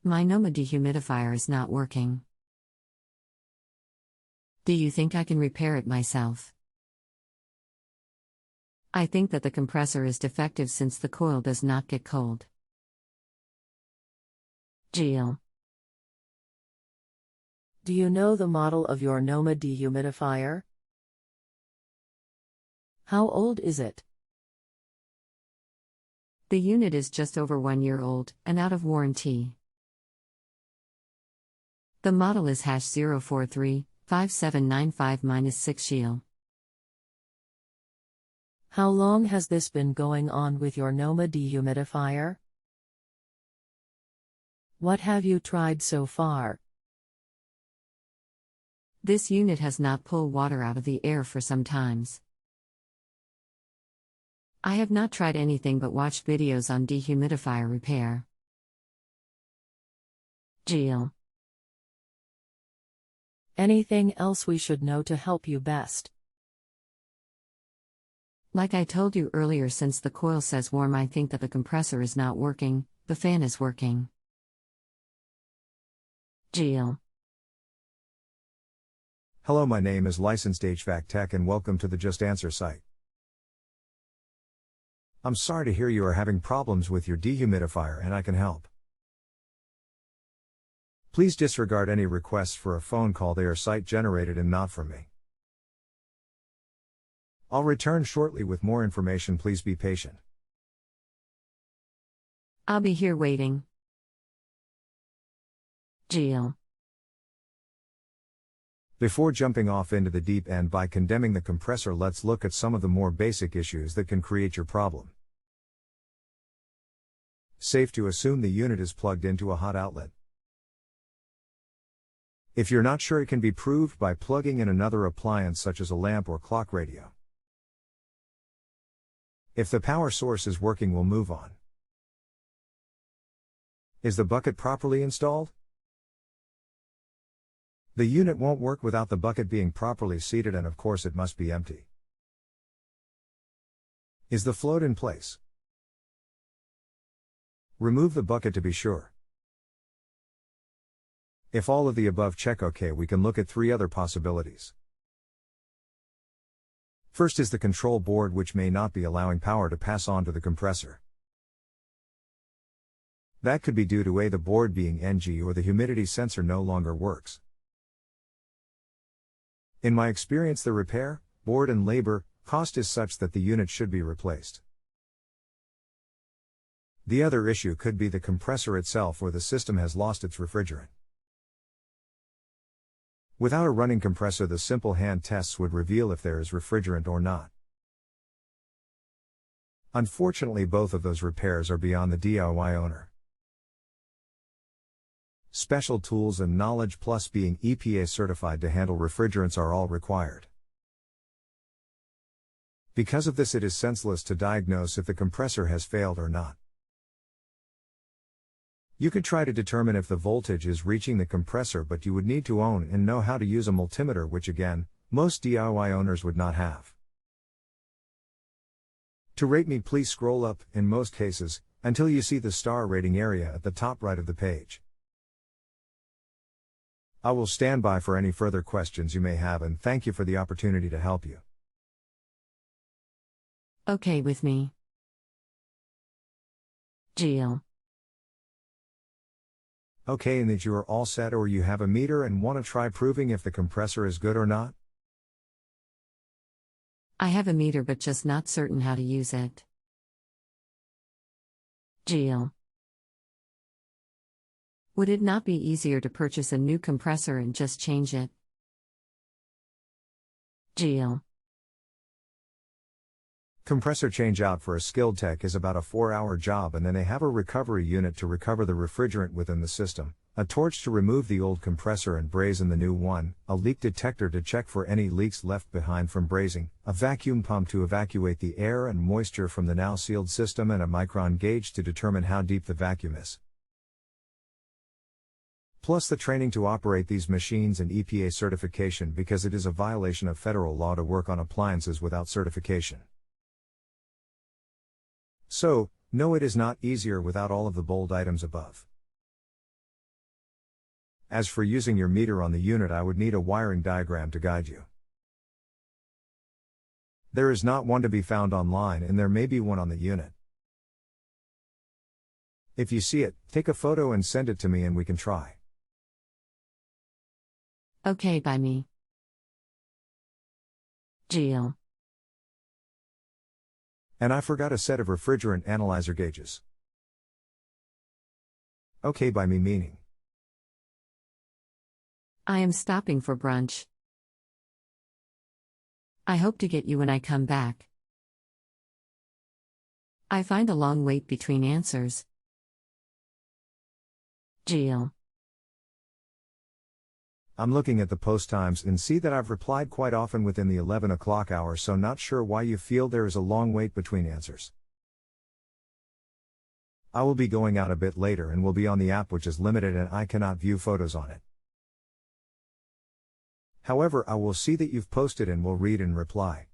My Noma Dehumidifier is not working. Do you think I can repair it myself? I think that the compressor is defective since the coil does not get cold. Gilles. Do you know the model of your Noma Dehumidifier? How old is it? The unit is just over 1 year old and out of warranty. The model is #0435795-6 Gilles. How long has this been going on with your Noma Dehumidifier? What have you tried so far? This unit has not pulled water out of the air for some times. I have not tried anything but watched videos on dehumidifier repair. Gilles. Anything else we should know to help you best? Like I told you earlier, since the coil says warm, I think that the compressor is not working, the fan is working. Gilles. Hello, my name is Licensed HVAC Tech and welcome to the JustAnswer site. I'm sorry to hear you are having problems with your dehumidifier and I can help. Please disregard any requests for a phone call, they are site generated and not from me. I'll return shortly with more information, please be patient. I'll be here waiting. Gilles. Before jumping off into the deep end by condemning the compressor, let's look at some of the more basic issues that can create your problem. Safe to assume the unit is plugged into a hot outlet. If you're not sure, it can be proved by plugging in another appliance such as a lamp or clock radio. If the power source is working, we'll move on. Is the bucket properly installed? The unit won't work without the bucket being properly seated, and of course it must be empty. Is the float in place? Remove the bucket to be sure. If all of the above check OK, we can look at 3 other possibilities. First is the control board, which may not be allowing power to pass on to the compressor. That could be due to the board being NG or the humidity sensor no longer works. In my experience, the repair, board and labor cost is such that the unit should be replaced. The other issue could be the compressor itself, or the system has lost its refrigerant. Without a running compressor, the simple hand tests would reveal if there is refrigerant or not. Unfortunately, both of those repairs are beyond the DIY owner. Special tools and knowledge, plus being EPA certified to handle refrigerants, are all required. Because of this, it is senseless to diagnose if the compressor has failed or not. You could try to determine if the voltage is reaching the compressor, but you would need to own and know how to use a multimeter, which again, most DIY owners would not have. To rate me, please scroll up, in most cases, until you see the star rating area at the top right of the page. I will stand by for any further questions you may have, and thank you for the opportunity to help you. Okay with me. Gilles. Okay, and that you are all set, or you have a meter and want to try proving if the compressor is good or not? I have a meter but just not certain how to use it. Gilles. Would it not be easier to purchase a new compressor and just change it? Gilles. Compressor change out for a skilled tech is about a 4-hour job, and then they have a recovery unit to recover the refrigerant within the system, a torch to remove the old compressor and braze in the new one, a leak detector to check for any leaks left behind from brazing, a vacuum pump to evacuate the air and moisture from the now sealed system, and a micron gauge to determine how deep the vacuum is. Plus the training to operate these machines and EPA certification, because it is a violation of federal law to work on appliances without certification. So, no, it is not easier without all of the bold items above. As for using your meter on the unit, I would need a wiring diagram to guide you. There is not one to be found online, and there may be one on the unit. If you see it, take a photo and send it to me and we can try. Okay by me. Gilles. And I forgot a set of refrigerant analyzer gauges. Okay by me meaning. I am stopping for brunch. I hope to get you when I come back. I find a long wait between answers. Gilles. I'm looking at the post times and see that I've replied quite often within the 11 o'clock hour, so not sure why you feel there is a long wait between answers. I will be going out a bit later and will be on the app, which is limited and I cannot view photos on it. However, I will see that you've posted and will read and reply.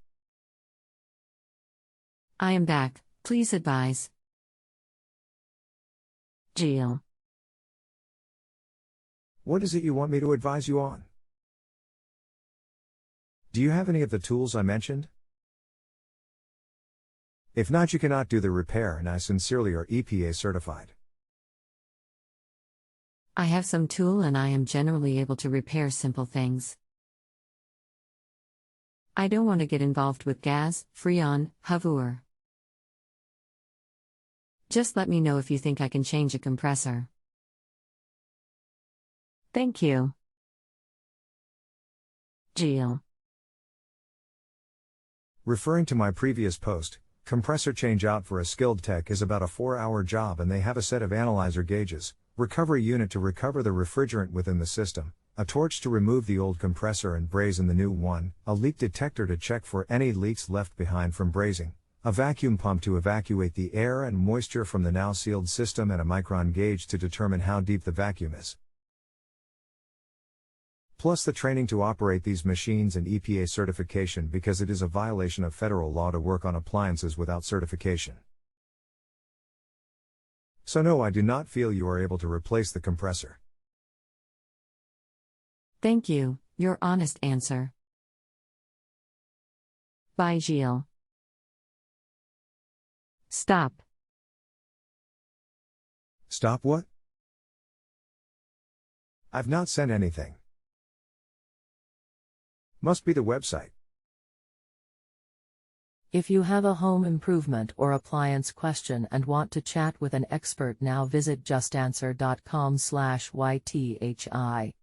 I am back, please advise. Gilles. What is it you want me to advise you on? Do you have any of the tools I mentioned? If not, you cannot do the repair, and I sincerely are EPA certified. I have some tool and I am generally able to repair simple things. I don't want to get involved with gas, freon, hover. Just let me know if you think I can change a compressor. Thank you. Gilles. Referring to my previous post, compressor change out for a skilled tech is about a 4-hour job, and they have a set of analyzer gauges, recovery unit to recover the refrigerant within the system, a torch to remove the old compressor and braze in the new one, a leak detector to check for any leaks left behind from brazing, a vacuum pump to evacuate the air and moisture from the now sealed system, and a micron gauge to determine how deep the vacuum is. Plus the training to operate these machines and EPA certification, because it is a violation of federal law to work on appliances without certification. So no, I do not feel you are able to replace the compressor. Thank you, your honest answer. Bye, Gilles. Stop. Stop what? I've not sent anything. Must be the website. If you have a home improvement or appliance question and want to chat with an expert now, visit justanswer.com/YTHI.